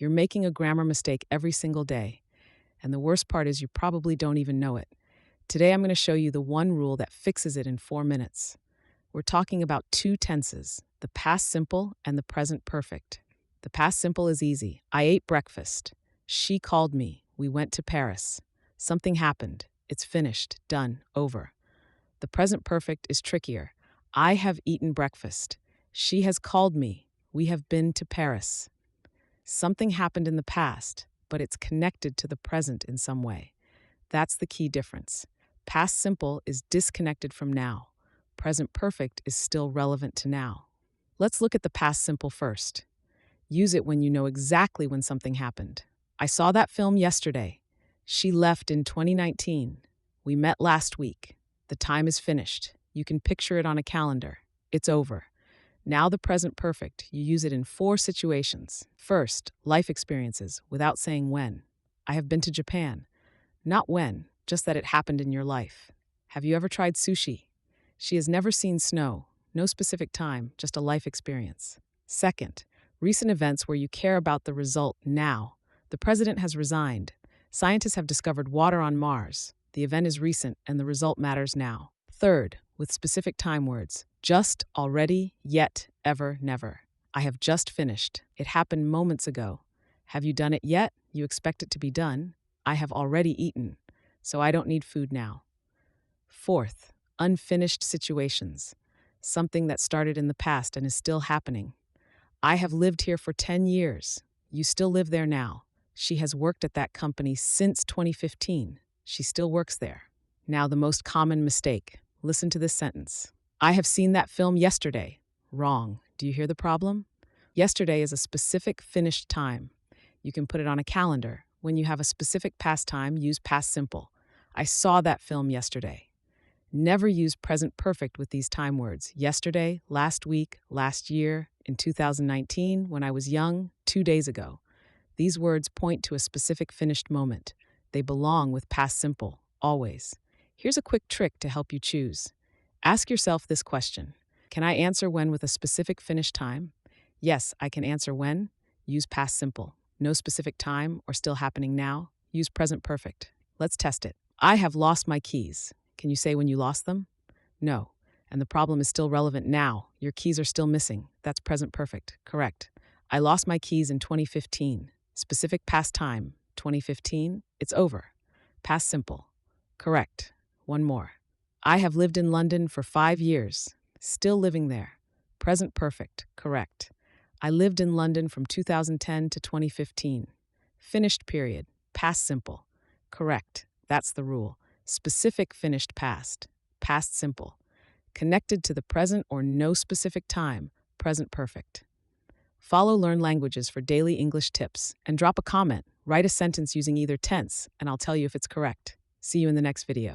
You're making a grammar mistake every single day. And the worst part is you probably don't even know it. Today, I'm going to show you the one rule that fixes it in 4 minutes. We're talking about two tenses, the past simple and the present perfect. The past simple is easy. I ate breakfast. She called me. We went to Paris. Something happened. It's finished, done, over. The present perfect is trickier. I have eaten breakfast. She has called me. We have been to Paris. Something happened in the past, but it's connected to the present in some way. That's the key difference. Past simple is disconnected from now. Present perfect is still relevant to now. Let's look at the past simple first. Use it when you know exactly when something happened. I saw that film yesterday. She left in 2019. We met last week. The time is finished. You can picture it on a calendar. It's over. Now the present perfect, you use it in 4 situations. First, life experiences, without saying when. I have been to Japan. Not when, just that it happened in your life. Have you ever tried sushi? She has never seen snow. No specific time, just a life experience. Second, recent events where you care about the result now. The president has resigned. Scientists have discovered water on Mars. The event is recent and the result matters now. Third, with specific time words. Just, already, yet, ever, never. I have just finished. It happened moments ago. Have you done it yet? You expect it to be done. I have already eaten, so I don't need food now. Fourth, unfinished situations. Something that started in the past and is still happening. I have lived here for 10 years. You still live there now. She has worked at that company since 2015. She still works there. Now, the most common mistake. Listen to this sentence. I have seen that film yesterday. Wrong. Do you hear the problem? Yesterday is a specific finished time. You can put it on a calendar. When you have a specific past time, use past simple. I saw that film yesterday. Never use present perfect with these time words. Yesterday, last week, last year, in 2019, when I was young, 2 days ago. These words point to a specific finished moment. They belong with past simple, always. Here's a quick trick to help you choose. Ask yourself this question. Can I answer when with a specific finished time? Yes, I can answer when. Use past simple. No specific time or still happening now. Use present perfect. Let's test it. I have lost my keys. Can you say when you lost them? No. And the problem is still relevant now. Your keys are still missing. That's present perfect. Correct. I lost my keys in 2015. Specific past time. 2015. It's over. Past simple. Correct. One more. I have lived in London for 5 years. Still living there. Present perfect. Correct. I lived in London from 2010 to 2015. Finished period. Past simple. Correct. That's the rule. Specific finished past. Past simple. Connected to the present or no specific time. Present perfect. Follow Learn Languages for daily English tips and drop a comment. Write a sentence using either tense and I'll tell you if it's correct. See you in the next video.